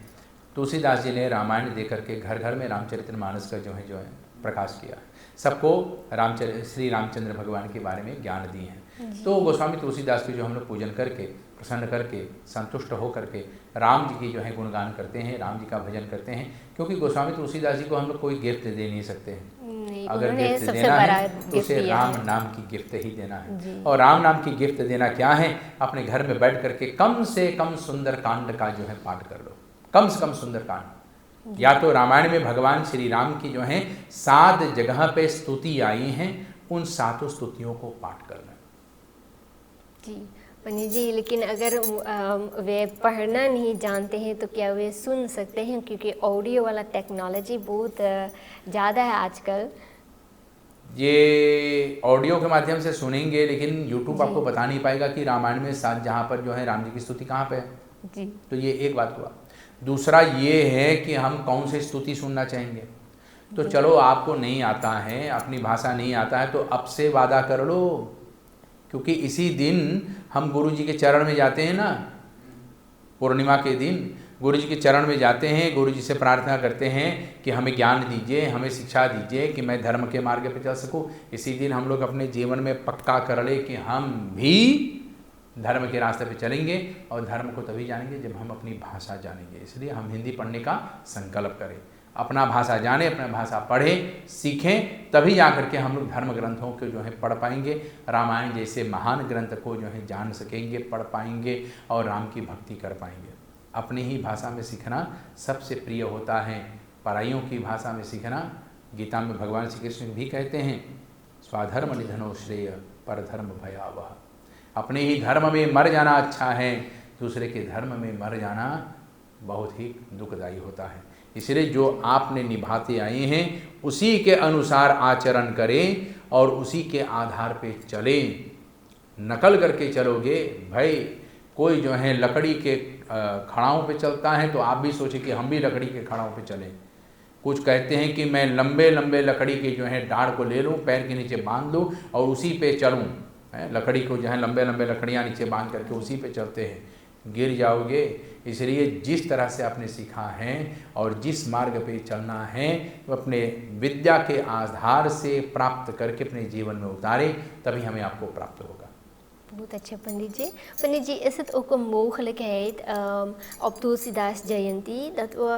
तुलसीदास जी ने रामायण दे करके घर घर में रामचरितमानस का जो है प्रकाश किया, सबको श्री रामचंद्र भगवान के बारे में ज्ञान दिए हैं। तो गोस्वामी तुलसीदास की जो हम लोग पूजन करके, प्रसन्न करके, संतुष्ट हो करके राम जी की जो है गुणगान करते हैं, राम जी का भजन करते हैं, क्योंकि गोस्वामी तुलसीदास जी को हम लोग कोई गिफ्ट दे नहीं सकते हैं। अगर गिफ्ट देना है तो उसे राम नाम की गिफ्ट ही देना है। और राम नाम की गिफ्ट देना क्या है? अपने घर में बैठ करके कम से कम सुंदर कांड का जो है पाठ कर लो, कम से कम सुंदर कांड। या तो रामायण में भगवान श्री राम की जो है 7 जगह पे स्तुति आई हैं, उन 7 स्तुतियों को पाठ करना। जी पंडित जी, लेकिन अगर वे पढ़ना नहीं जानते हैं तो क्या वे सुन सकते हैं? क्योंकि ऑडियो वाला टेक्नोलॉजी बहुत ज़्यादा है आजकल। ये ऑडियो के माध्यम से सुनेंगे, लेकिन यूट्यूब आपको बता नहीं पाएगा कि रामायण में 7 जहाँ पर जो है राम जी की स्तुति कहाँ पे है। जी। तो ये एक बात हुआ। दूसरा ये है कि हम कौन सी स्तुति सुनना चाहेंगे। तो चलो आपको नहीं आता है, अपनी भाषा नहीं आता है, तो अब से वादा कर लो, क्योंकि इसी दिन हम गुरु जी के चरण में जाते हैं ना, पूर्णिमा के दिन गुरु जी के चरण में जाते हैं, गुरु जी से प्रार्थना करते हैं कि हमें ज्ञान दीजिए, हमें शिक्षा दीजिए कि मैं धर्म के मार्ग पे चल सकूं। इसी दिन हम लोग अपने जीवन में पक्का कर ले कि हम भी धर्म के रास्ते पे चलेंगे, और धर्म को तभी जानेंगे जब हम अपनी भाषा जानेंगे। इसलिए हम हिंदी पढ़ने का संकल्प करें, अपना भाषा जाने, अपना भाषा पढ़ें, सीखें, तभी जा करके हम लोग धर्म ग्रंथों को जो है पढ़ पाएंगे, रामायण जैसे महान ग्रंथ को जो है जान सकेंगे, पढ़ पाएंगे और राम की भक्ति कर पाएंगे। अपनी ही भाषा में सीखना सबसे प्रिय होता है, पराइयों की भाषा में सीखना। गीता में भगवान श्री कृष्ण भी कहते हैं, स्वाधर्म निधनो श्रेय परधर्म भयावह। अपने ही धर्म में मर जाना अच्छा है, दूसरे के धर्म में मर जाना बहुत ही दुखदायी होता है। इसलिए जो आपने निभाते आए हैं उसी के अनुसार आचरण करें और उसी के आधार पे चलें। नकल करके चलोगे भाई, कोई जो है लकड़ी के खड़ाओं पे चलता है तो आप भी सोचें कि हम भी लकड़ी के खड़ाओं पे चलें। कुछ कहते हैं कि मैं लंबे लंबे लकड़ी के जो है डाढ़ को ले लूँ, पैर के नीचे बांध दूँ और उसी पे चलूँ। लकड़ी को जो है लंबे लंबे लकड़ियाँ नीचे बांध करके उसी पे चलते हैं, गिर जाओगे। इसलिए जिस तरह से आपने सीखा है और जिस मार्ग पे चलना है वो अपने विद्या के आधार से प्राप्त करके अपने जीवन में उतारें, तभी हमें आपको प्राप्त होगा। Goed, dat je Pandit ji. Pandit ji, is het ook een mogelijkheid op Tulsidas Jayanti dat we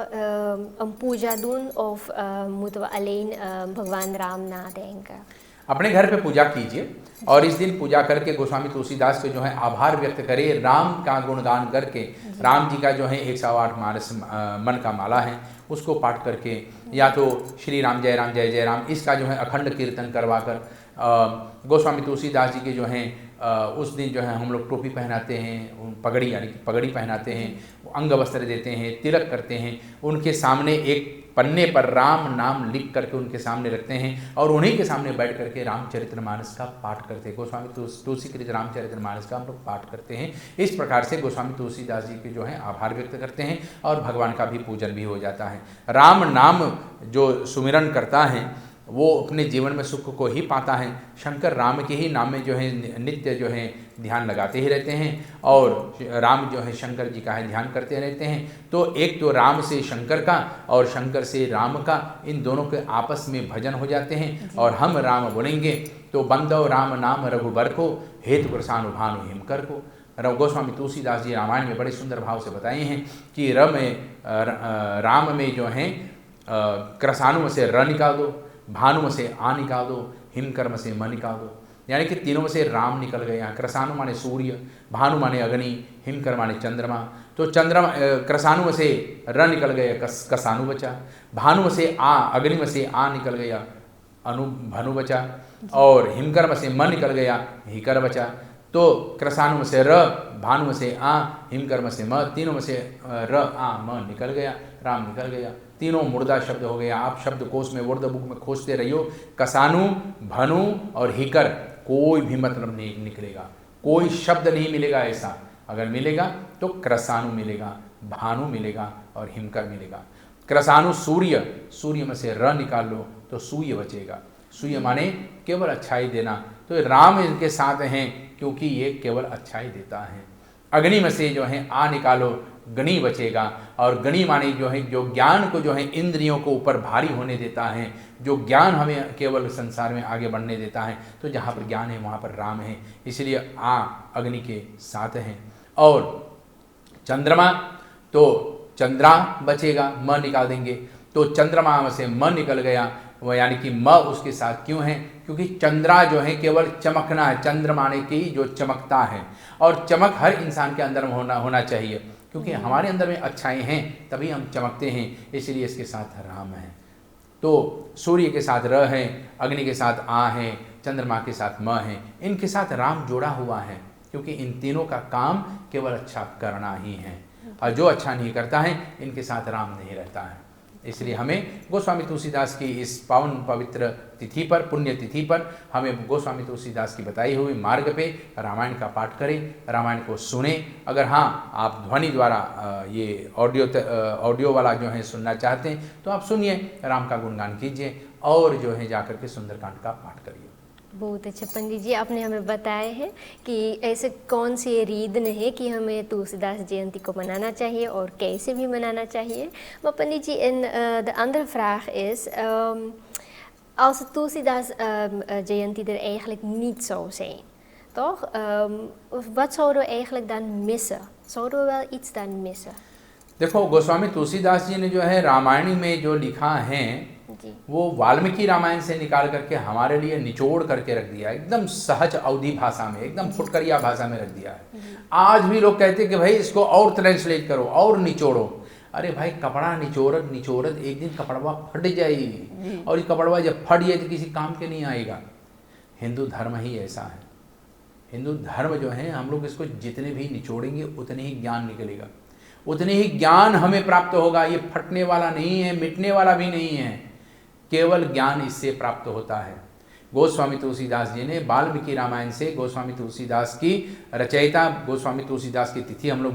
een puja doen, of moeten we alleen भगवान राम नाdenken? अपने घर पे पूजा कीजिए और इस दिन पूजा करके गोस्वामी तुलसीदास के जो है आभार व्यक्त करिए, राम का गुणगान करके, राम जी का जो है 108 मानस मन का माला है उसको पाठ करके, या तो श्री राम जय राम जय जय राम इसका जो है अखंड कीर्तन करवा कर, गोस्वामी तुलसीदास जी के जो हैं उस दिन जो है हम लोग टोपी पहनाते हैं, पगड़ी यानी पगड़ी पहनाते हैं, अंग वस्त्र देते हैं, तिलक करते हैं, उनके सामने एक पन्ने पर राम नाम लिख करके उनके सामने रखते हैं और उन्हीं के सामने बैठ करके रामचरितमानस का पाठ करते हैं। गोस्वामी तुलसीकृत रामचरितमानस का हम लोग पाठ करते हैं। इस प्रकार से गोस्वामी तुलसीदास जी के जो है आभार व्यक्त करते हैं और भगवान का भी पूजन भी हो जाता है। राम नाम जो सुमिरन करता है वो अपने जीवन में सुख को ही पाता है। शंकर राम के ही नाम में जो है नित्य जो है ध्यान लगाते ही रहते हैं और राम जो है शंकर जी का है ध्यान करते रहते हैं। तो एक तो राम से शंकर का और शंकर से राम का, इन दोनों के आपस में भजन हो जाते हैं और हम राम बोलेंगे तो बंदो राम नाम रघुबर को, हेतु प्रसानु भानु हिमकर को। गोस्वामी तुलसीदास जी रामायण में बड़े सुंदर भाव से बताए हैं कि राम में जो है कृसानु से र निकाल दो, भानु से आ निकाल दो, हिम कर्म से म निकाल दो। यानी कि तीनों में से राम निकल गए। यहाँ क्रसानु माने सूर्य, भानु माने अग्नि, हिमकर माने चंद्रमा। तो चंद्रमा क्रसानु में से र निकल गया, कसानु बचा। भानु में से आ, अग्नि में से आ निकल गया, अनु भानु बचा। और हिमकर में से म निकल गया, हिकर बचा। तो क्रसानु में से र, भानु में से आ, हिमकर में से म, तीनों में से र आ म निकल गया, राम निकल गया। तीनों मुर्दा शब्द हो गया। आप शब्दकोश में, वर्ड बुक में खोजते रहियो। कसानु, भनु और हिकर, कोई भी मतलब नहीं निकलेगा, कोई शब्द नहीं मिलेगा ऐसा। अगर मिलेगा तो क्रसानु मिलेगा, भानु मिलेगा और हिमकर मिलेगा। क्रसानु सूर्य, सूर्य में से र निकाल लो तो सूर्य बचेगा। सूर्य माने केवल अच्छाई देना, तो राम इनके साथ हैं क्योंकि ये केवल अच्छाई देता है। अग्नि में से जो है आ निकालो, गणि बचेगा। और गणि माने जो है जो ज्ञान को जो है इंद्रियों को ऊपर भारी होने देता है, जो ज्ञान हमें केवल संसार में आगे बढ़ने देता है। तो जहाँ पर ज्ञान है वहाँ पर राम है, इसलिए आ अग्नि के साथ हैं। और चंद्रमा, तो चंद्रा बचेगा, म निकाल देंगे तो चंद्रमा में से म निकल गया, वह यानी कि म उसके साथ क्यों है? क्योंकि चंद्रा जो है केवल चमकना है, चंद्र माने की जो चमकता है। और चमक हर इंसान के अंदर में होना चाहिए, क्योंकि हमारे अंदर में अच्छाई हैं तभी हम चमकते हैं, इसलिए इसके साथ राम है। तो सूर्य के साथ र है, अग्नि के साथ आ है, चंद्रमा के साथ म है, इनके साथ राम जोड़ा हुआ है, क्योंकि इन तीनों का काम केवल अच्छा करना ही है। और जो अच्छा नहीं करता है इनके साथ राम नहीं रहता है। इसलिए हमें गोस्वामी तुलसीदास की इस पावन पवित्र तिथि पर, पुण्य तिथि पर, हमें गोस्वामी तुलसीदास की बताई हुई मार्ग पे रामायण का पाठ करें, रामायण को सुने। अगर हाँ आप ध्वनि द्वारा ये ऑडियो वाला जो है सुनना चाहते हैं तो आप सुनिए, राम का गुणगान कीजिए और जो है जाकर के सुंदरकांड का पाठ करिए। बहुत अच्छा पंडित जी, आपने हमें बताया है कि ऐसे कौन से रीजन है कि हमें तुलसीदास जयंती को मनाना चाहिए और कैसे भी मनाना चाहिए। Maar Pandit ji, en de andere vraag is, als de Tulsidas Jayanti er eigenlijk niet zou zijn, toch? Wat zouden we eigenlijk dan missen? Zouden we wel iets dan missen? देखो, गोस्वामी तुलसीदास जी ने जो है रामायण में जो लिखा है वो वाल्मीकि रामायण से निकाल करके हमारे लिए निचोड़ करके रख दिया है, एकदम सहज अवधि भाषा में, एकदम फुटकरिया भाषा में रख दिया है। आज भी लोग कहते हैं कि भाई इसको और ट्रांसलेट करो और निचोड़ो। अरे भाई, कपड़ा निचोड़त एक दिन कपड़वा फट जाएगी, और ये कपड़वा जब फट जाए तो किसी काम के नहीं आएगा। हिंदू धर्म ही ऐसा है। हिंदू धर्म जो है, हम लोग इसको जितने भी निचोड़ेंगे उतने ही ज्ञान निकलेगा, उतने ही ज्ञान हमें प्राप्त होगा। ये फटने वाला नहीं है, मिटने वाला भी नहीं है, केवल ज्ञान इससे प्राप्त होता है। गोस्वामी तुलसीदास जी ने वाल्मीकि रामायण से, गोस्वामी तुलसीदास की रचयिता गोस्वामी तुलसीदास की तिथि हम लोग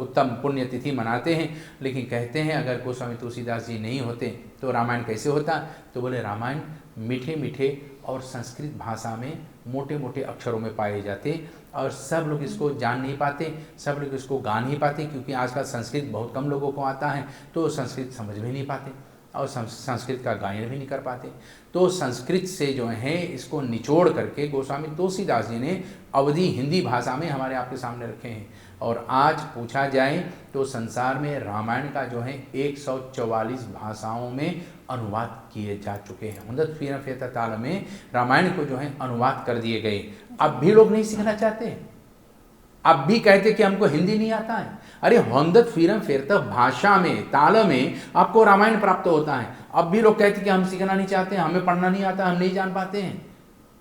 उत्तम पुण्य तिथि मनाते हैं, लेकिन कहते हैं अगर गोस्वामी तुलसीदास जी नहीं होते तो रामायण कैसे होता? तो बोले रामायण मीठे मीठे और संस्कृत भाषा में मोटे मोटे अक्षरों में पाए जाते, और सब लोग इसको जान नहीं पाते, सब लोग इसको गा नहीं पाते, क्योंकि आजकल संस्कृत बहुत कम लोगों को आता है, तो संस्कृत समझ भी नहीं पाते और संस्कृत का गायन भी नहीं कर पाते। तो संस्कृत से जो है इसको निचोड़ करके गोस्वामी तुलसीदास जी ने अवधि हिंदी भाषा में हमारे आपके सामने रखे हैं। और आज पूछा जाए तो संसार में रामायण का जो है 144 भाषाओं में अनुवाद किए जा चुके हैं। 144 ताल में रामायण को जो है अनुवाद कर दिए गए। अब भी लोग नहीं सीखना चाहते, अब भी कहते कि हमको हिंदी नहीं आता है। अरे 144 भाषा में, ताल में आपको रामायण प्राप्त होता है, अब भी लोग कहते कि हम सीखना नहीं चाहते, हमें पढ़ना नहीं आता, हम नहीं जान पाते हैं।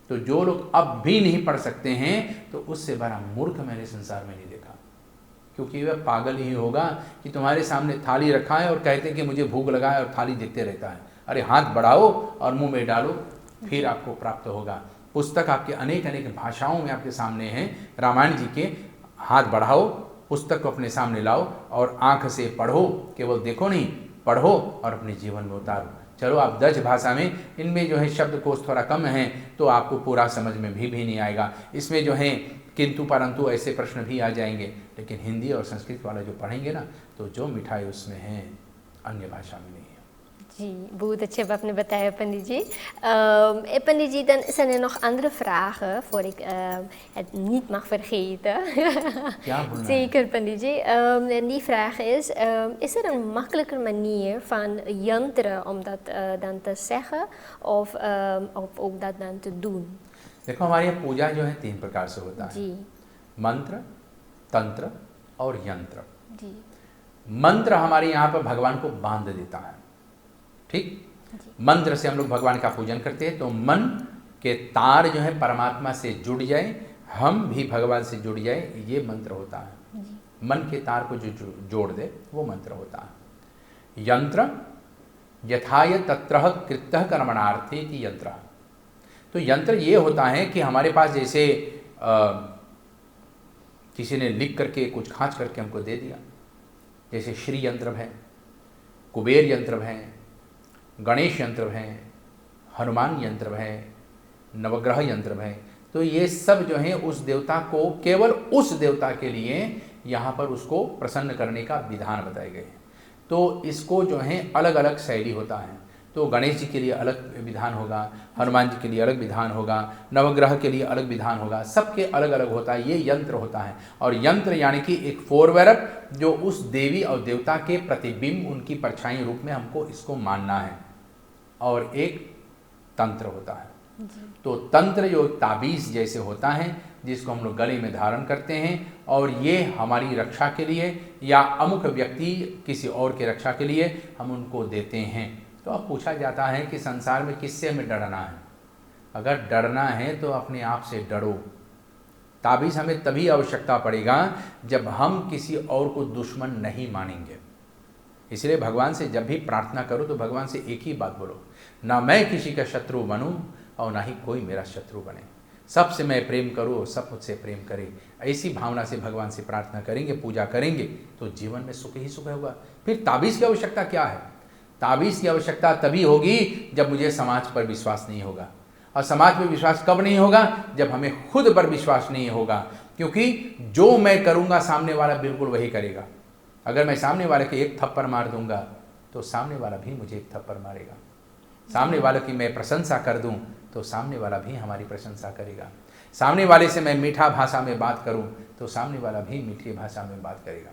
तो जो लोग अब भी नहीं पढ़ सकते हैं तो उससे बड़ा मूर्ख मैंने संसार में नहीं देखा, क्योंकि वह पागल ही होगा कि तुम्हारे सामने थाली रखा है और कहते कि मुझे भूख लगा है और थाली देखते रहता है। अरे हाथ बढ़ाओ और मुंह में डालो, फिर आपको प्राप्त होगा। पुस्तक आपके अनेक अनेक भाषाओं में आपके सामने हैं रामायण जी के। हाथ बढ़ाओ, पुस्तक को अपने सामने लाओ और आंख से पढ़ो, केवल देखो नहीं, पढ़ो और अपने जीवन में उतारो। चलो आप 10 भाषा में, इनमें जो है शब्दकोश थोड़ा कम है तो आपको पूरा समझ में भी नहीं आएगा। इसमें जो है किंतु परंतु ऐसे प्रश्न भी आ जाएंगे, लेकिन हिंदी और संस्कृत वाला जो पढ़ेंगे ना, तो जो मिठाई उसमें है अन्य भाषा में नहीं है। जी, बहुत अच्छे आपने बताया पंडित जी। Pandit ji, dan zijn er nog andere vragen voor ik het niet mag vergeten. Ja, Zeker pandit ji. En die vraag is er een makkelijker manier van yantra om dat dan te zeggen of ook dat dan te doen? देखो हमारे यहाँ पूजा जो है 3 प्रकार से होता है, जी मंत्र, तंत्र और यंत्र। जी मंत्र हमारे यहाँ पर भगवान को बांध देता है, ठीक। मंत्र से हम लोग भगवान का पूजन करते हैं, तो मन के तार जो है परमात्मा से जुड़ जाए, हम भी भगवान से जुड़ जाए, ये मंत्र होता है। मन के तार को जो जोड़ दे वो मंत्र होता है। यंत्र यथाय तत्रह कृतः कर्मणार्थेति यंत्र। तो यंत्र ये होता है कि हमारे पास जैसे किसी ने लिख करके कुछ खाँच करके हमको दे दिया, जैसे श्री यंत्र है, कुबेर यंत्र है, गणेश यंत्र है, हनुमान यंत्र है, नवग्रह यंत्र है। तो ये सब जो है उस देवता को, केवल उस देवता के लिए यहाँ पर उसको प्रसन्न करने का विधान बताए गए हैं। तो इसको जो है अलग अलग शैली होता है। तो गणेश जी के लिए अलग विधान होगा, हनुमान जी के लिए अलग विधान होगा, नवग्रह के लिए अलग विधान होगा, सबके अलग अलग होता है। ये यंत्र होता है। और यंत्र यानी कि एक फोरवर्क जो उस देवी और देवता के प्रतिबिंब, उनकी परछाई रूप में हमको इसको मानना है। और एक तंत्र होता है। तो तंत्र जो ताबीज़ जैसे होता है, जिसको हम लोग गले में धारण करते हैं, और ये हमारी रक्षा के लिए या अमुक व्यक्ति किसी और के रक्षा के लिए हम उनको देते हैं। तो अब पूछा जाता है कि संसार में किससे हमें डरना है? अगर डरना है तो अपने आप से डरो। ताबीज़ हमें तभी आवश्यकता पड़ेगा जब हम किसी और को दुश्मन नहीं मानेंगे। इसलिए भगवान से जब भी प्रार्थना करो तो भगवान से एक ही बात बोलो, ना मैं किसी का शत्रु बनूं और ना ही कोई मेरा शत्रु बने। सबसे मैं प्रेम करूँ, सब मुझसे प्रेम करे। ऐसी भावना से भगवान से प्रार्थना करेंगे, पूजा करेंगे तो जीवन में सुख ही सुख होगा। फिर ताबीज़ की आवश्यकता क्या है? ताबीज़ की आवश्यकता तभी होगी जब मुझे समाज पर विश्वास नहीं होगा। और समाज पर विश्वास कब नहीं होगा? जब हमें खुद पर विश्वास नहीं होगा। क्योंकि जो मैं करूँगा सामने वाला बिल्कुल वही करेगा। अगर मैं सामने वाले के एक थप्पड़ मार दूंगा तो सामने वाला भी मुझे एक थप्पड़ मारेगा। सामने वाले की मैं प्रशंसा कर दूं तो सामने वाला भी हमारी प्रशंसा करेगा। सामने वाले से मैं मीठा भाषा में बात करूं तो सामने वाला भी मीठी भाषा में बात करेगा।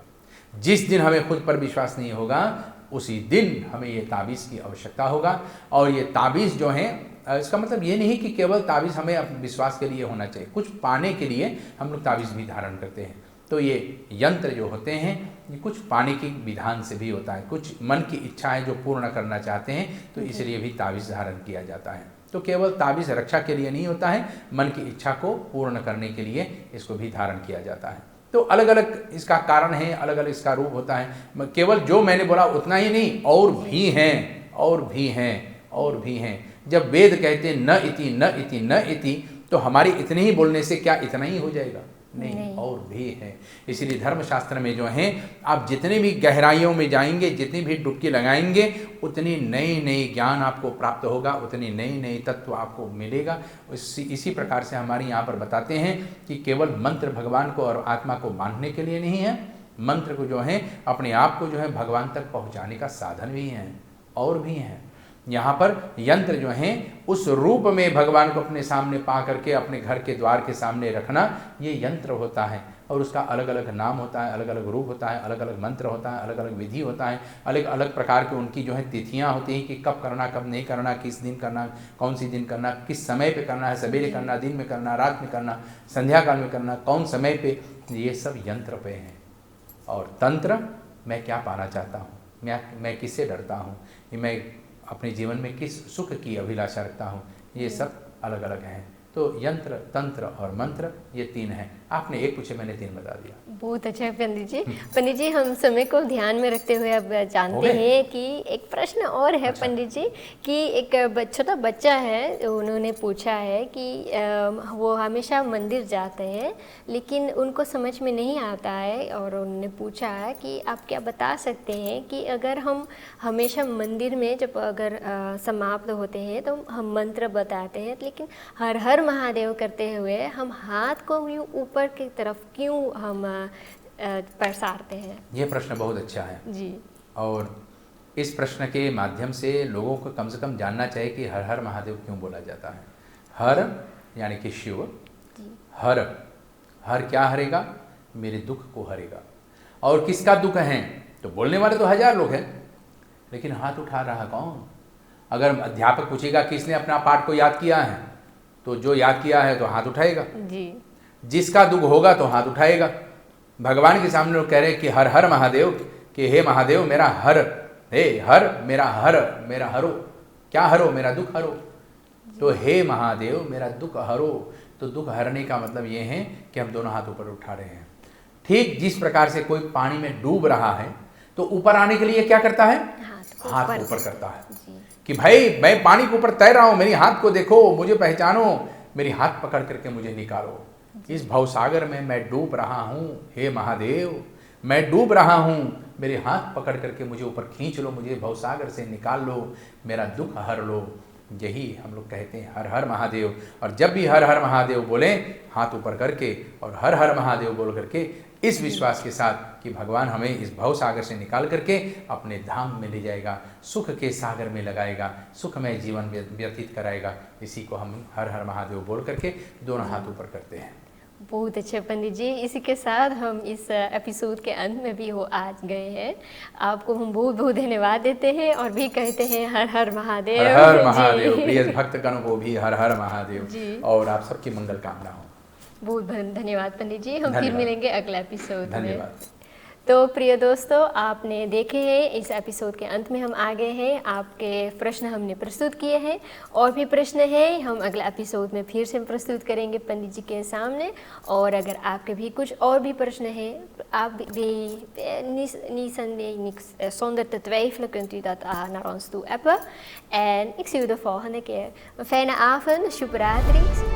जिस दिन हमें खुद पर विश्वास नहीं होगा उसी दिन हमें ये ताबीज़ की आवश्यकता होगा। और ये ताबीज़ जो है, इसका मतलब ये नहीं कि केवल ताबीज़ हमें विश्वास के लिए होना चाहिए, कुछ पाने के लिए हम लोग ताबीज़ भी धारण करते हैं। तो ये यंत्र जो होते हैं ये कुछ पाने के विधान से भी होता है, कुछ मन की इच्छाएं जो पूर्ण करना चाहते हैं तो इसलिए भी ताबीज़ धारण किया जाता है। तो केवल ताबीज़ रक्षा के लिए नहीं होता है, मन की इच्छा को पूर्ण करने के लिए इसको भी धारण किया जाता है। तो अलग अलग इसका कारण है, अलग अलग इसका रूप होता है। केवल जो मैंने बोला उतना ही नहीं, और भी हैं, और भी हैं, और भी हैं। जब वेद कहते हैं न इति न इति न इति, तो हमारी इतने ही बोलने से क्या इतना ही हो जाएगा? नहीं, और भी है। इसीलिए धर्मशास्त्र में जो है आप जितने भी गहराइयों में जाएंगे, जितनी भी डुबकी लगाएंगे, उतनी नई नई ज्ञान आपको प्राप्त होगा, उतनी नई नई तत्व आपको मिलेगा। इसी प्रकार से हमारे यहाँ पर बताते हैं कि केवल मंत्र भगवान को और आत्मा को बांधने के लिए नहीं है, मंत्र को जो है अपने आप को जो है भगवान तक पहुँचाने का साधन भी है, और भी हैं। यहाँ पर यंत्र जो हैं उस रूप में भगवान को अपने सामने पा करके अपने घर के द्वार के सामने रखना, ये यंत्र होता है। और उसका अलग अलग नाम होता है, अलग अलग रूप होता है, अलग अलग मंत्र होता है, अलग अलग विधि होता है, अलग अलग प्रकार की उनकी जो है तिथियाँ होती हैं कि कब करना, कब नहीं करना, किस दिन करना, कौन सी दिन करना, किस समय पे करना है, सवेरे करना, दिन में करना, रात में करना, संध्या काल में करना, कौन समय पे, ये सब यंत्र पे हैं। और तंत्र, मैं क्या पाना चाहता हूँ, मैं किससे डरता हूँ, मैं अपने जीवन में किस सुख की अभिलाषा रखता हूँ, ये सब अलग अलग हैं। तो यंत्र, तंत्र और मंत्र ये 3 हैं। आपने एक पूछे, मैंने 3 बता दिया। बहुत अच्छा है पंडित जी। पंडित जी, हम समय को ध्यान में रखते हुए अब जानते हैं कि एक प्रश्न और है। अच्छा। पंडित जी कि एक छोटा बच्चा है, उन्होंने पूछा है कि वो हमेशा मंदिर जाते हैं लेकिन उनको समझ में नहीं आता है, और उन्होंने पूछा है कि आप क्या बता सकते हैं कि अगर हम हमेशा मंदिर में जब अगर समाप्त होते हैं तो हम मंत्र बताते हैं, लेकिन हर हर महादेव करते हुए हम हाथ को यूँ ऊपर की तरफ क्यों हम प्रसारते हैं? ये प्रश्न बहुत अच्छा है जी। और इस प्रश्न के माध्यम से लोगों को कम से कम जानना चाहिए कि हर हर महादेव क्यों बोला जाता है। हर यानी कि शिव, हर, हर क्या हरेगा? मेरे दुख को हरेगा। और किसका दुख है? तो बोलने वाले तो 1000 लोग हैं, लेकिन हाथ उठा रहा कौन? अगर अध्यापक पूछेगा किसने अपना पाठ को याद किया है, तो जो याद किया है तो हाथ उठाएगा, जी जिसका दुख होगा तो हाथ उठाएगा। भगवान के सामने लोग कह रहे हैं कि हर हर महादेव, कि हे महादेव मेरा हर, हे हर मेरा हर, मेरा हरो, क्या हरो? मेरा दुख हरो। तो हे महादेव मेरा दुख हरो। तो दुख हरने का मतलब ये है कि हम दोनों हाथ ऊपर उठा रहे हैं। ठीक जिस प्रकार से कोई पानी में डूब रहा है तो ऊपर आने के लिए क्या करता है? हाथ ऊपर करता है कि भाई मैं पानी के ऊपर तैर रहा हूं, मेरी हाथ को देखो, मुझे पहचानो, मेरी हाथ पकड़ करके मुझे निकालो। इस भवसागर में मैं डूब रहा हूं, हे महादेव मैं डूब रहा हूं, मेरे हाथ पकड़ करके मुझे ऊपर खींच लो, मुझे भवसागर से निकाल लो, मेरा दुख हर लो। यही हम लोग कहते हैं हर हर महादेव। और जब भी हर हर महादेव बोलें, हाथ ऊपर करके और हर हर महादेव बोल करके इस विश्वास के साथ कि भगवान हमें इस भव सागर से निकाल करके अपने धाम में ले जाएगा, सुख के सागर में लगाएगा, सुखमय जीवन व्यतीत कराएगा। इसी को हम हर हर महादेव बोल करके दोनों हाथ ऊपर करते हैं। बहुत अच्छे पंडित जी, इसी के साथ हम इस एपिसोड के अंत में भी हो आज गए हैं। आपको हम बहुत बहुत धन्यवाद देते हैं और भी कहते हैं हर हर महादेव। हर हर महादेव। प्रिय भक्तगणों को भी हर हर महादेव और आप सबकी मंगल कामना हो। बहुत धन्यवाद पंडित जी, हम फिर मिलेंगे अगले एपिसोड में। धन्यवाद। तो प्रिय दोस्तों, आपने देखे हैं इस एपिसोड के अंत में हम आ गए हैं। आपके प्रश्न हमने प्रस्तुत किए हैं, और भी प्रश्न हैं हम अगले एपिसोड में फिर से प्रस्तुत करेंगे पंडित जी के सामने। और अगर आपके भी कुछ और भी प्रश्न हैं, आप zonder te twijfelen kunt u dat naar ons toe appen. En ik zie u de volgende keer. Een fijne avond, Shubhratri.